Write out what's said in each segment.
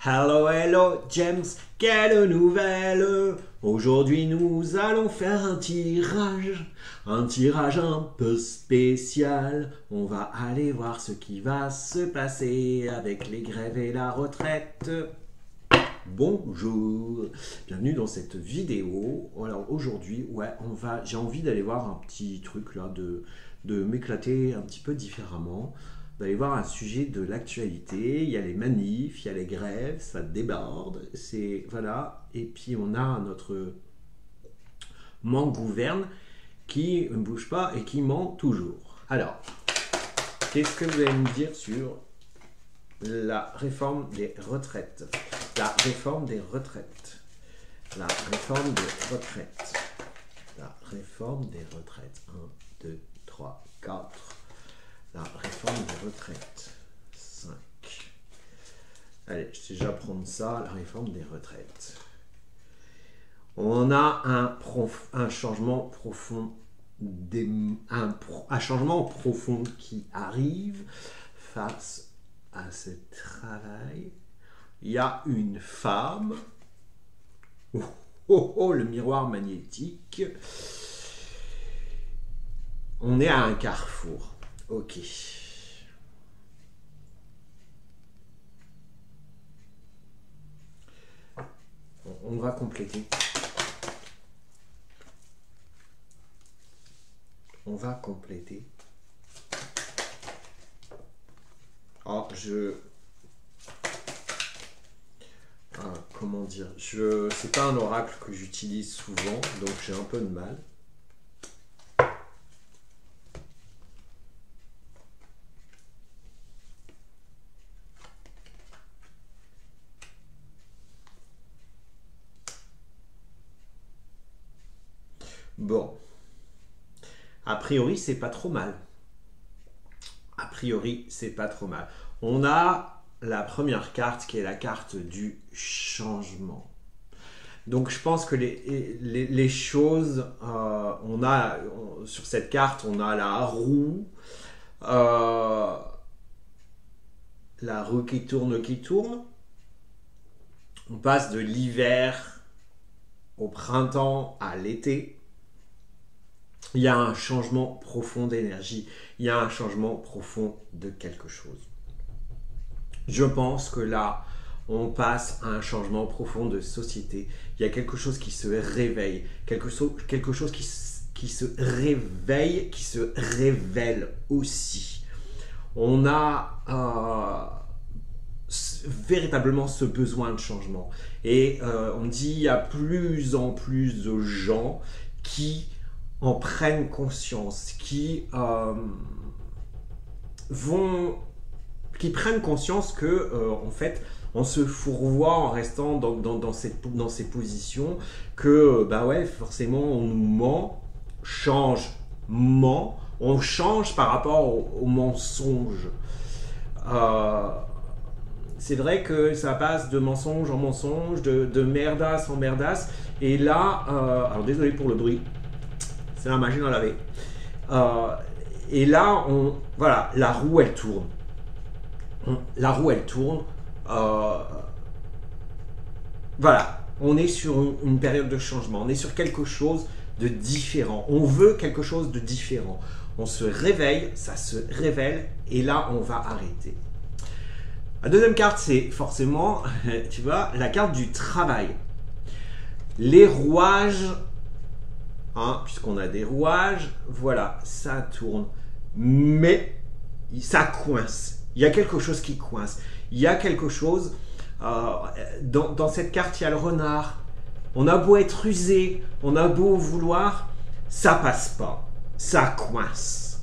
Hello, hello, James, quelle nouvelle! Aujourd'hui, nous allons faire un tirage un peu spécial. On va aller voir ce qui va se passer avec les grèves et la retraite. Bonjour, bienvenue dans cette vidéo. Alors aujourd'hui, j'ai envie d'aller voir un petit truc là, de m'éclater un petit peu différemment. D'aller voir un sujet de l'actualité. Il y a les manifs, il y a les grèves, ça déborde. Voilà. Et puis on a notre manque-gouverne qui ne bouge pas et qui ment toujours. Alors, qu'est-ce que vous allez me dire sur la réforme des retraites? La réforme des retraites. La réforme des retraites. La réforme des retraites. 1, 2, 3, 4. La réforme des retraites. 5. Allez, je sais déjà prendre ça, la réforme des retraites. On a un changement profond, un changement profond qui arrive face à ce travail. Il y a une femme. Oh, oh, oh, le miroir magnétique. On est à un carrefour. Ok. On va compléter. On va compléter. Oh, comment dire? C'est pas un oracle que j'utilise souvent, donc j'ai un peu de mal. Bon, a priori, c'est pas trop mal. A priori, c'est pas trop mal. On a la première carte qui est la carte du changement. Donc, je pense que les choses, sur cette carte, on a la roue qui tourne, qui tourne. On passe de l'hiver au printemps à l'été. Il y a un changement profond d'énergie, il y a un changement profond de quelque chose. Je pense que là, on passe à un changement profond de société. Il y a quelque chose qui se réveille, quelque chose qui se réveille, qui se révèle aussi. On a véritablement ce besoin de changement. Et on dit il y a plus en plus de gens qui en prennent conscience, qui prennent conscience que en fait on se fourvoie en restant dans ces positions, que bah ouais, forcément on nous ment, on change par rapport au mensonge. C'est vrai que ça passe de mensonge en mensonge, de merdasse en merdasse, et là, alors désolé pour le bruit, c'est la machine à laver. Et là, voilà, la roue elle tourne. La roue elle tourne. Voilà, on est sur une période de changement. On est sur quelque chose de différent. On veut quelque chose de différent. On se réveille, ça se révèle, et là, on va arrêter. La deuxième carte, c'est forcément, tu vois, la carte du travail. Les rouages. Puisqu'on a des rouages, voilà, ça tourne, mais ça coince. Il y a quelque chose qui coince. Il y a quelque chose, dans cette carte, il y a le renard. On a beau être usé, on a beau vouloir, ça passe pas. Ça coince.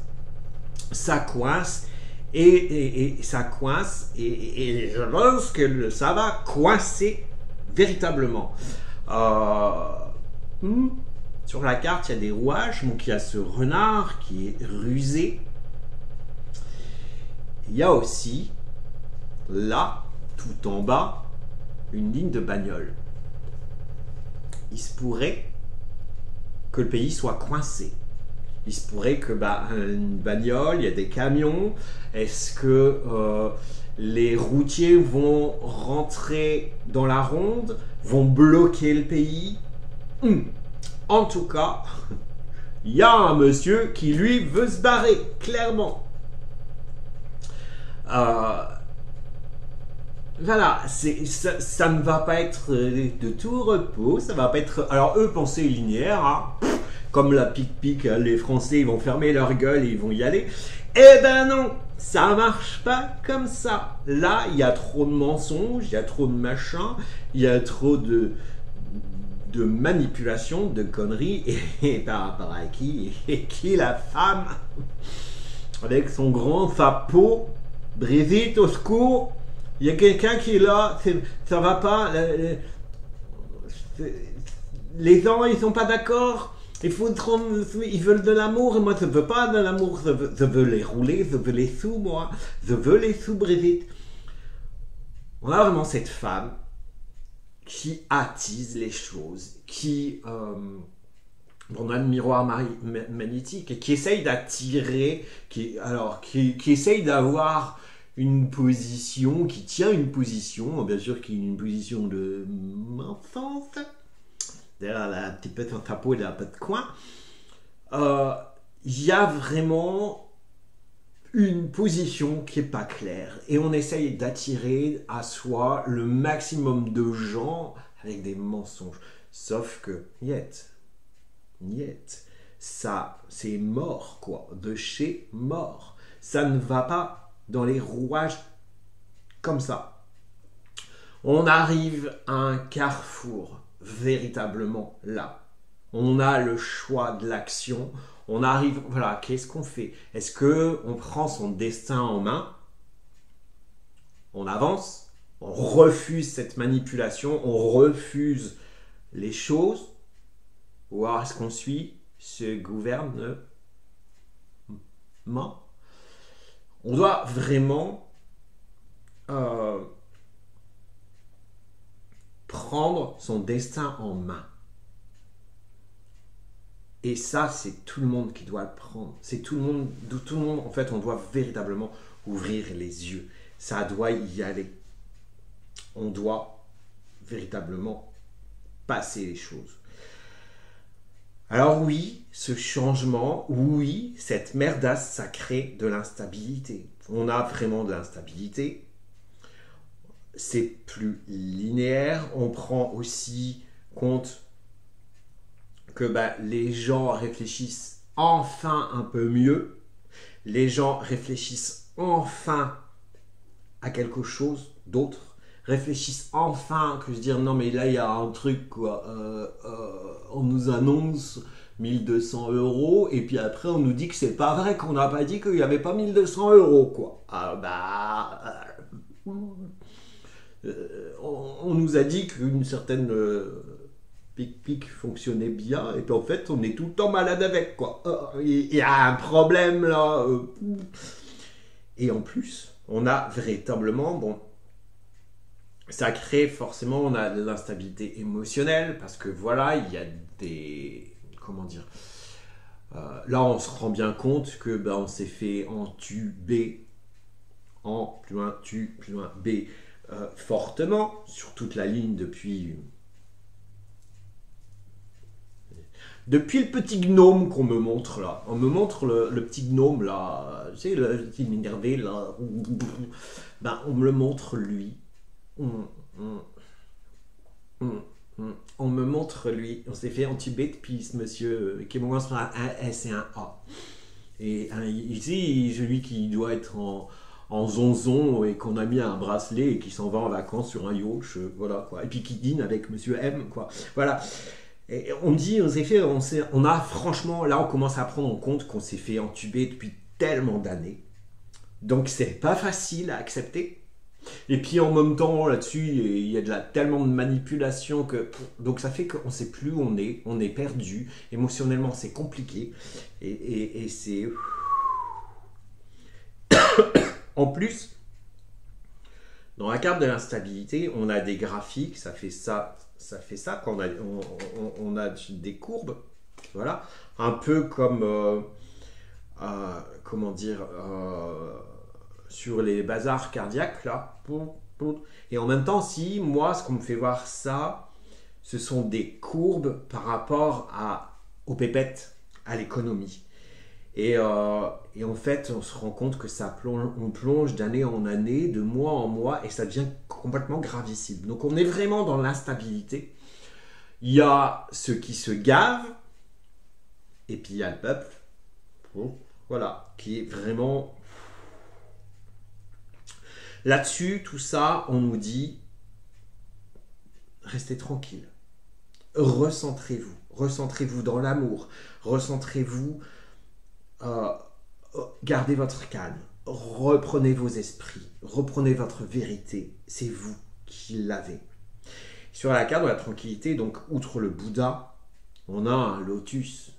Ça coince, et ça coince, et je pense que ça va coincer véritablement. Sur la carte, il y a des rouages, donc il y a ce renard qui est rusé. Il y a aussi, là, tout en bas, une ligne de bagnole. Il se pourrait que le pays soit coincé. Il se pourrait que une bagnole, il y a des camions. Est-ce que les routiers vont rentrer dans la ronde, vont bloquer le pays? En tout cas, il y a un monsieur qui, lui, veut se barrer, clairement. Voilà, ça ne va pas être de tout repos, ça va pas être... Alors eux, pensée linéaire, hein, comme la pique-pique, les Français, ils vont fermer leur gueule et ils vont y aller. Eh ben non, ça marche pas comme ça. Là, il y a trop de mensonges, il y a trop de machins, il y a trop de manipulation, de conneries, et par rapport à qui la femme, avec son grand chapeau, Brigitte, au secours, il y a quelqu'un qui est là, ça va pas, les gens ils sont pas d'accord, ils veulent de l'amour, et moi je veux pas de l'amour, je veux les rouler, je veux les sous, moi, je veux les sous, Brigitte. On a vraiment cette femme qui attise les choses, qui on a le miroir magnétique et qui essaye d'attirer, qui essaye d'avoir une position, qui tient une position, bien sûr qui est une position de enfance, d'ailleurs elle a un petit peu son chapeau, elle a un peu de coin. Il y a vraiment une position qui n'est pas claire et on essaye d'attirer à soi le maximum de gens avec des mensonges. Sauf que, niet, ça c'est mort quoi, de chez mort. Ça ne va pas dans les rouages comme ça. On arrive à un carrefour véritablement là. On a le choix de l'action. On arrive, voilà, qu'est-ce qu'on fait? Est-ce qu'on prend son destin en main? On avance? On refuse cette manipulation? On refuse les choses? Ou alors est-ce qu'on suit ce gouvernement? On doit vraiment prendre son destin en main. Et ça, c'est tout le monde qui doit le prendre. C'est tout le monde, en fait, on doit véritablement ouvrir les yeux. Ça doit y aller. On doit véritablement passer les choses. Alors oui, ce changement, oui, cette merdasse, ça crée de l'instabilité. On a vraiment de l'instabilité. C'est plus linéaire. On prend aussi compte que les gens réfléchissent enfin un peu mieux. Les gens réfléchissent enfin à quelque chose d'autre. Réfléchissent enfin que je dire non mais là il y a un truc quoi. On nous annonce 1200 € et puis après on nous dit que c'est pas vrai, qu'on n'a pas dit qu'il n'y avait pas 1200 € quoi. On nous a dit qu'une certaine pic-pic fonctionnait bien et puis en fait on est tout le temps malade avec quoi. Il y a un problème là. Et en plus on a véritablement ça crée forcément, on a de l'instabilité émotionnelle parce que voilà, il y a des... Comment dire, là, on se rend bien compte que on s'est fait entuber en plus loin, plus loin, B fortement sur toute la ligne depuis le petit gnome qu'on me montre là. On me montre le petit gnome là, tu sais, le petit énervé là. On me le montre lui. On me montre lui, on s'est fait entuber depuis ce monsieur qui commence par un S et un A. Et ici, celui qui doit être en zonzon et qu'on a mis un bracelet et qui s'en va en vacances sur un yacht, voilà quoi. Et puis qui dîne avec monsieur M, quoi. Voilà. Et on dit, on a franchement, là on commence à prendre en compte qu'on s'est fait entuber depuis tellement d'années. Donc c'est pas facile à accepter. Et puis en même temps là-dessus il y a tellement de manipulation que donc ça fait qu'on ne sait plus où on est perdu émotionnellement, c'est compliqué et c'est en plus dans la carte de l'instabilité on a des graphiques, ça fait ça quand on a des courbes, voilà, un peu comme comment dire, sur les bazars cardiaques, là. Et en même temps, si, moi, ce qu'on me fait voir ça, ce sont des courbes par rapport aux pépettes, à l'économie. Et en fait, on se rend compte que on plonge d'année en année, de mois en mois, et ça devient complètement gravissime. Donc on est vraiment dans l'instabilité. Il y a ceux qui se gavent, et puis il y a le peuple, voilà, qui est vraiment... Là-dessus, tout ça, on nous dit, restez tranquille, recentrez-vous dans l'amour, recentrez-vous, gardez votre calme, reprenez vos esprits, reprenez votre vérité, c'est vous qui l'avez. Sur la carte de la tranquillité, donc outre le Bouddha, on a un lotus.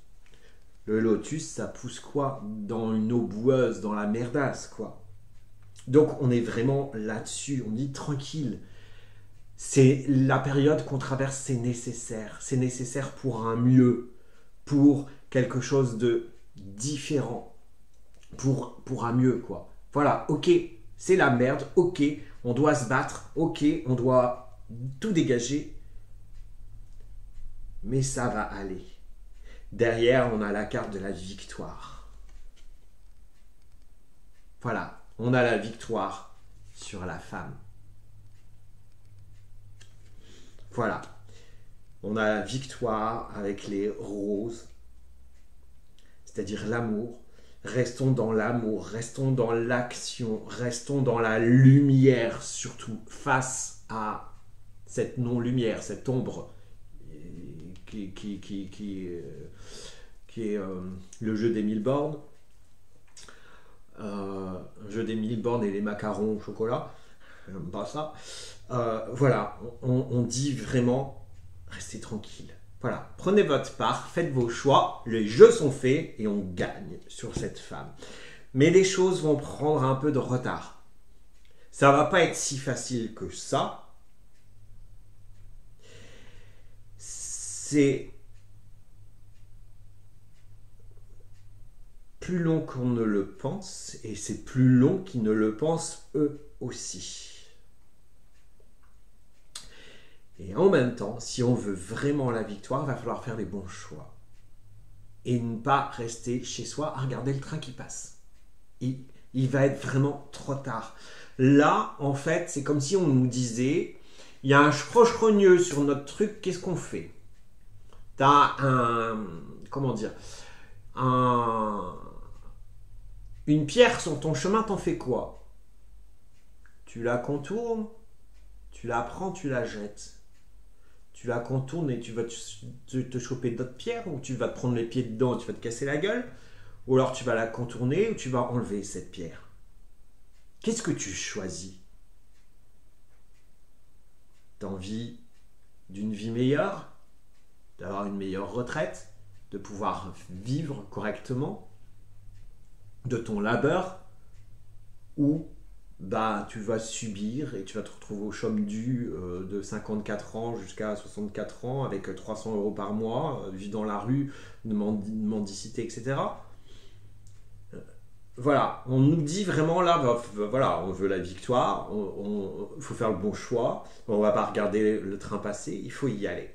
Le lotus, ça pousse quoi? Dans une eau boueuse, dans la merdasse, quoi. Donc on est vraiment là-dessus, on dit tranquille. C'est la période qu'on traverse, c'est nécessaire. C'est nécessaire pour un mieux, pour quelque chose de différent, pour un mieux, quoi. Voilà, ok, c'est la merde, ok, on doit se battre, ok, on doit tout dégager, mais ça va aller. Derrière, on a la carte de la victoire. Voilà, on a la victoire sur la femme. Voilà, on a la victoire avec les roses, c'est-à-dire l'amour. Restons dans l'amour, restons dans l'action, restons dans la lumière, surtout face à cette non-lumière, cette ombre qui est le jeu des 1000 bornes. Jeu des 1000 bornes et les macarons au chocolat. Pas ça. Voilà, on dit vraiment, restez tranquille. Voilà, prenez votre part, faites vos choix, les jeux sont faits et on gagne sur cette femme. Mais les choses vont prendre un peu de retard. Ça va pas être si facile que ça. C'est plus long qu'on ne le pense et c'est plus long qu'ils ne le pensent eux aussi. Et en même temps, si on veut vraiment la victoire, il va falloir faire les bons choix. Et ne pas rester chez soi à regarder le train qui passe. Il va être vraiment trop tard. Là, en fait, c'est comme si on nous disait, il y a un chrogneux sur notre truc, qu'est-ce qu'on fait? T'as une pierre sur ton chemin, t'en fais quoi? Tu la contournes, tu la prends, tu la jettes. Tu la contournes et tu vas te choper d'autres pierres, ou tu vas te prendre les pieds dedans et tu vas te casser la gueule, ou alors tu vas la contourner ou tu vas enlever cette pierre. Qu'est-ce que tu choisis? T'as envie d'une vie meilleure, d'avoir une meilleure retraite, de pouvoir vivre correctement de ton labeur, ou tu vas subir et tu vas te retrouver au chôme du de 54 ans jusqu'à 64 ans avec 300 € par mois, vie dans la rue, de mendicité, etc. Voilà, on nous dit vraiment là, voilà, on veut la victoire, il faut faire le bon choix, on va pas regarder le train passer, il faut y aller.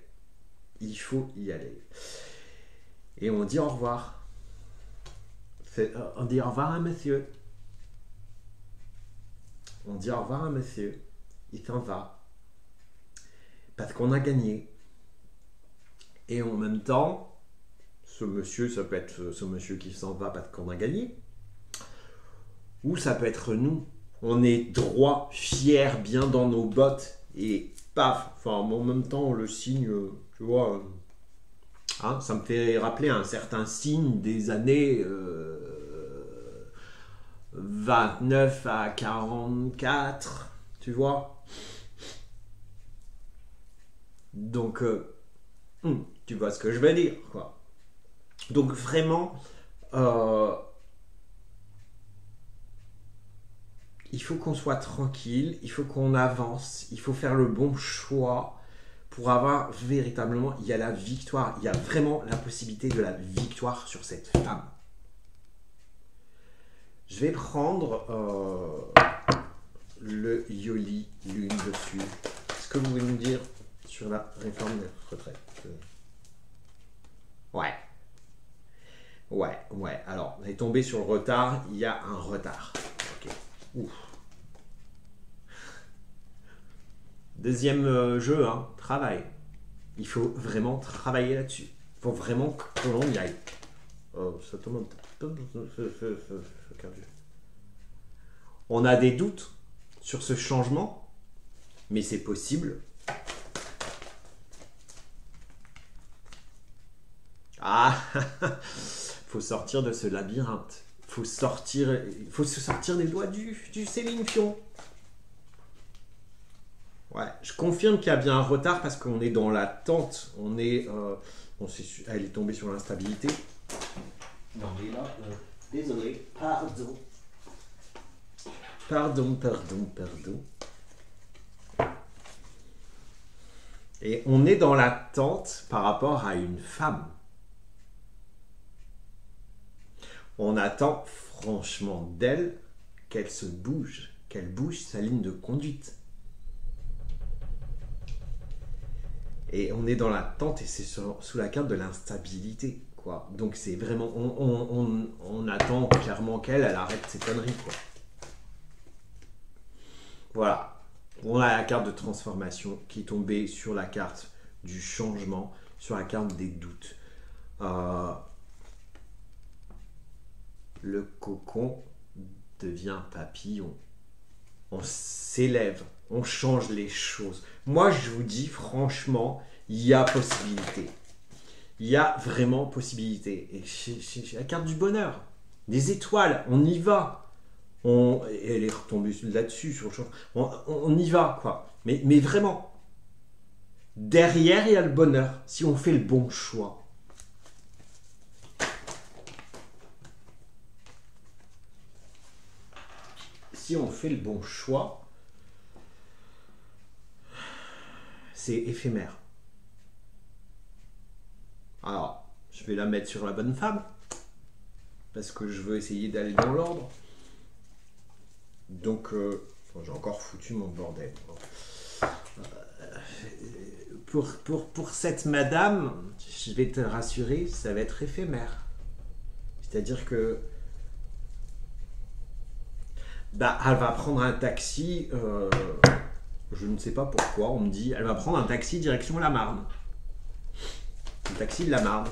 Il faut y aller. Et on dit au revoir. On dit au revoir à monsieur. On dit au revoir à monsieur, il s'en va, parce qu'on a gagné. Et en même temps, ce monsieur, ça peut être ce monsieur qui s'en va parce qu'on a gagné, ou ça peut être nous. On est droit, fier, bien dans nos bottes, et paf, enfin en même temps le signe, tu vois, ça me fait rappeler un certain signe des années 29 à 44, tu vois. Donc, tu vois ce que je veux dire, quoi. Donc vraiment, il faut qu'on soit tranquille, il faut qu'on avance, il faut faire le bon choix pour avoir véritablement, il y a la victoire, il y a vraiment la possibilité de la victoire sur cette femme. Je vais prendre le Yoli Lune dessus. Est-ce que vous pouvez nous dire sur la réforme des retraites? Ouais. Ouais. Alors, on est tombé sur le retard. Il y a un retard. Ok. Ouf. Deuxième jeu, hein, travail. Il faut vraiment travailler là-dessus. Il faut vraiment que l'on y aille. Ça tombe un peu. On a des doutes sur ce changement, mais c'est possible. Ah, faut sortir de ce labyrinthe. Faut se sortir des doigts du Céline Pion. Ouais, je confirme qu'il y a bien un retard parce qu'on est dans l'attente. Elle est tombée sur l'instabilité. Non, mais là, désolé, pardon. Pardon. Et on est dans l'attente par rapport à une femme. On attend franchement d'elle qu'elle se bouge, qu'elle bouge sa ligne de conduite. Et on est dans l'attente et c'est sous la carte de l'instabilité, quoi. Donc c'est vraiment, on attend clairement qu'elle arrête ses conneries, quoi. Voilà. On a la carte de transformation qui est tombée sur la carte du changement, sur la carte des doutes. Le cocon devient papillon. On s'élève, on change les choses. Moi, je vous dis franchement, il y a possibilité. Il y a vraiment possibilité. Et c'est la carte du bonheur, des étoiles, on y va. Elle est retombée là-dessus, sur le champ. On y va, quoi. Mais vraiment, derrière, il y a le bonheur, si on fait le bon choix. Si on fait le bon choix, c'est éphémère. Alors, je vais la mettre sur la bonne femme, parce que je veux essayer d'aller dans l'ordre. Donc, j'ai encore foutu mon bordel. Pour cette madame, je vais te rassurer, ça va être éphémère. C'est-à-dire que elle va prendre un taxi, je ne sais pas pourquoi, on me dit, elle va prendre un taxi direction la Marne. Le taxi de la Marne.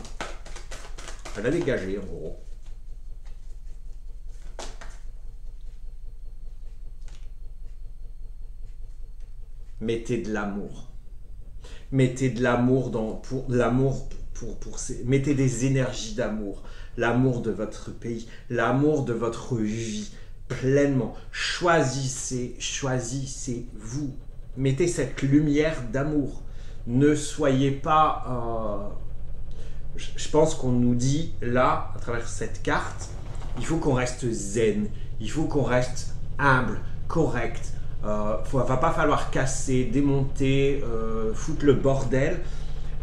Elle va dégager, en gros. Mettez de l'amour. Mettez de l'amour mettez des énergies d'amour. L'amour de votre pays, l'amour de votre vie, pleinement. Choisissez-vous. Mettez cette lumière d'amour. Ne soyez pas... je pense qu'on nous dit, là, à travers cette carte, il faut qu'on reste zen, il faut qu'on reste humble, correct. Va pas falloir casser, démonter, foutre le bordel.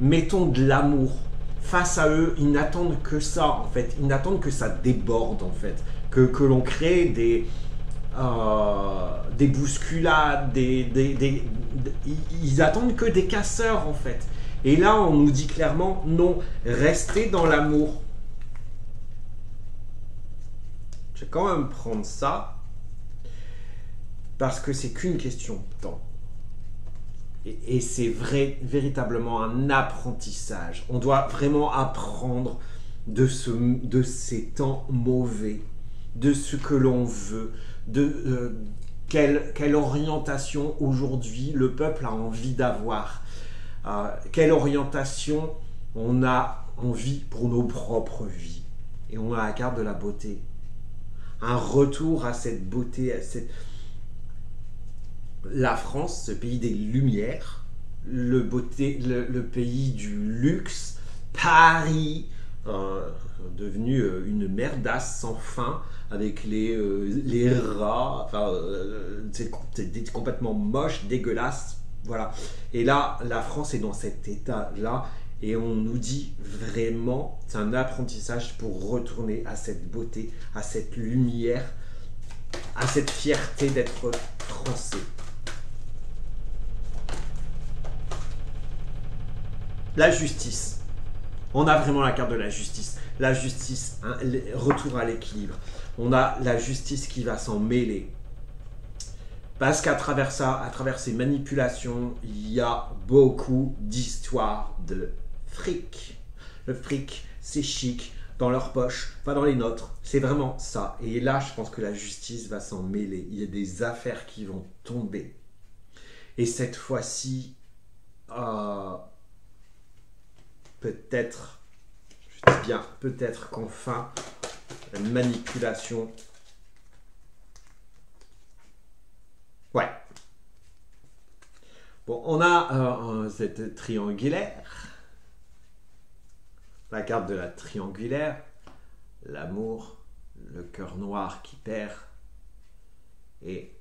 Mettons de l'amour. Face à eux, ils n'attendent que ça, en fait. Ils n'attendent que ça déborde, en fait. Que l'on crée des bousculades, ils attendent que des casseurs, en fait. Et là, on nous dit clairement, non, restez dans l'amour. Je vais quand même prendre ça. Parce que c'est qu'une question de temps. Et c'est véritablement un apprentissage. On doit vraiment apprendre de ces temps mauvais, de ce que l'on veut, de quelle orientation aujourd'hui le peuple a envie d'avoir, quelle orientation on a envie pour nos propres vies. Et on a la carte de la beauté. Un retour à cette beauté, à cette... La France, ce pays des lumières, le pays du luxe, Paris, devenu une merdasse sans fin, avec les rats, c'est complètement moche, dégueulasse, voilà. Et là, la France est dans cet état-là, et on nous dit vraiment, c'est un apprentissage pour retourner à cette beauté, à cette lumière, à cette fierté d'être français. La justice. On a vraiment la carte de la justice. La justice, hein, retour à l'équilibre. On a la justice qui va s'en mêler. Parce qu'à travers ça, à travers ces manipulations, il y a beaucoup d'histoires de fric. Le fric, c'est chic, dans leur poche, pas dans les nôtres. C'est vraiment ça. Et là, je pense que la justice va s'en mêler. Il y a des affaires qui vont tomber. Et cette fois-ci, peut-être, je dis bien, peut-être qu'enfin, la manipulation... Ouais. Bon, on a cette triangulaire. La carte de la triangulaire. L'amour, le cœur noir qui perd et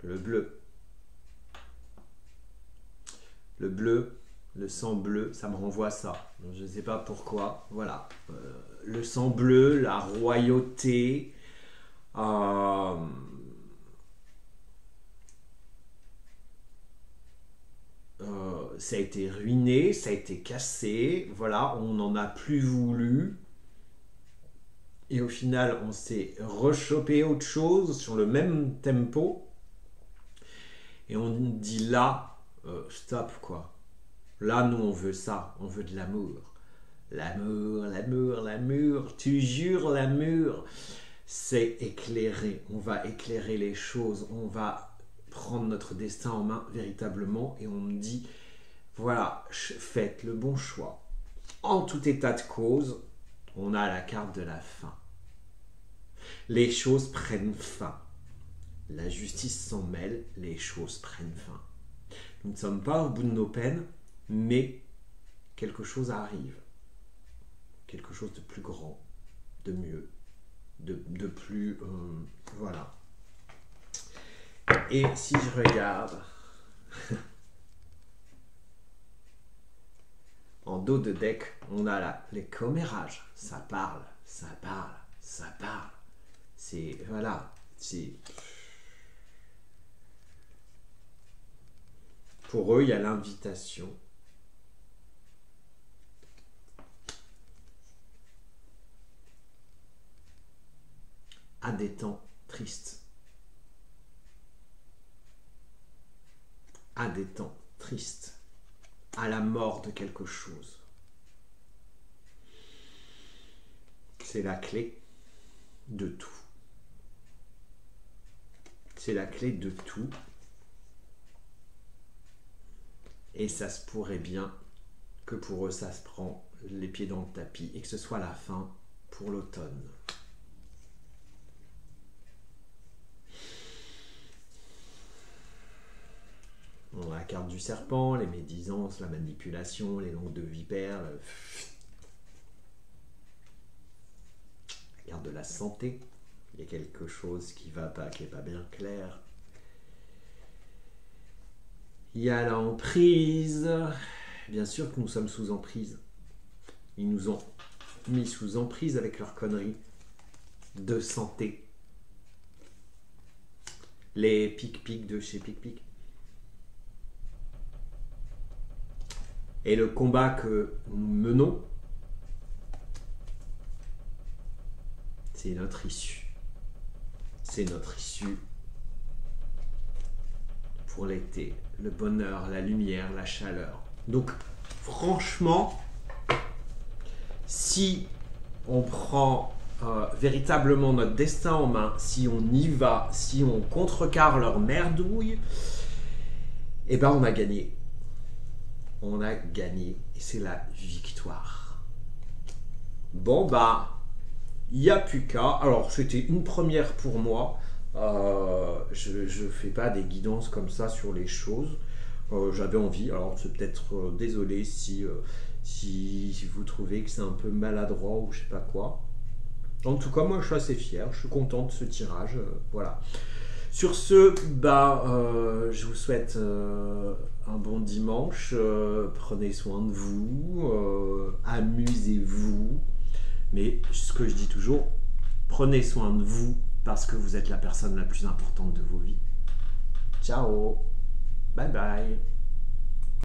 le bleu. Le bleu, le sang bleu, ça me renvoie à ça. Je ne sais pas pourquoi. Voilà. Le sang bleu, la royauté. Ça a été ruiné, ça a été cassé, voilà, on n'en a plus voulu. Et au final, on s'est rechopé autre chose sur le même tempo. Et on dit là, stop quoi. Là, nous, on veut ça, on veut de l'amour. L'amour, l'amour, l'amour, tu jures l'amour. C'est éclairé, on va éclairer les choses, on va prendre notre destin en main véritablement. Et on me dit... Voilà, faites le bon choix. En tout état de cause, on a la carte de la fin. Les choses prennent fin. La justice s'en mêle, les choses prennent fin. Nous ne sommes pas au bout de nos peines, mais quelque chose arrive. Quelque chose de plus grand, de mieux, de plus... voilà. Et si je regarde... En dos de deck, on a là les commérages. Ça parle, ça parle, ça parle. C'est... Voilà. C'est... Pour eux, il y a l'invitation. À des temps tristes. À des temps tristes. À la mort de quelque chose. C'est la clé de tout. C'est la clé de tout. Et ça se pourrait bien que pour eux, ça se prend les pieds dans le tapis et que ce soit la fin pour l'automne. On a la carte du serpent, les médisances, la manipulation, les langues de vipère, la carte de la santé. Il y a quelque chose qui va pas, qui n'est pas bien clair. Il y a l'emprise. Bien sûr que nous sommes sous emprise. Ils nous ont mis sous emprise avec leurs conneries de santé. Les pic-pic de chez pic-pic. Et le combat que nous menons, c'est notre issue. C'est notre issue pour l'été. Le bonheur, la lumière, la chaleur. Donc, franchement, si on prend véritablement notre destin en main, si on y va, si on contrecarre leur merdouille, eh ben on a gagné. On a gagné et c'est la victoire. Bon bah, il n'y a plus qu'à. Alors c'était une première pour moi. Je ne fais pas des guidances comme ça sur les choses. J'avais envie. Alors c'est peut-être désolé si vous trouvez que c'est un peu maladroit ou je sais pas quoi. En tout cas, moi je suis assez fier. Je suis content de ce tirage. Voilà. Sur ce, je vous souhaite un bon dimanche. Prenez soin de vous. Amusez-vous. Mais ce que je dis toujours, prenez soin de vous parce que vous êtes la personne la plus importante de vos vies. Ciao, bye bye.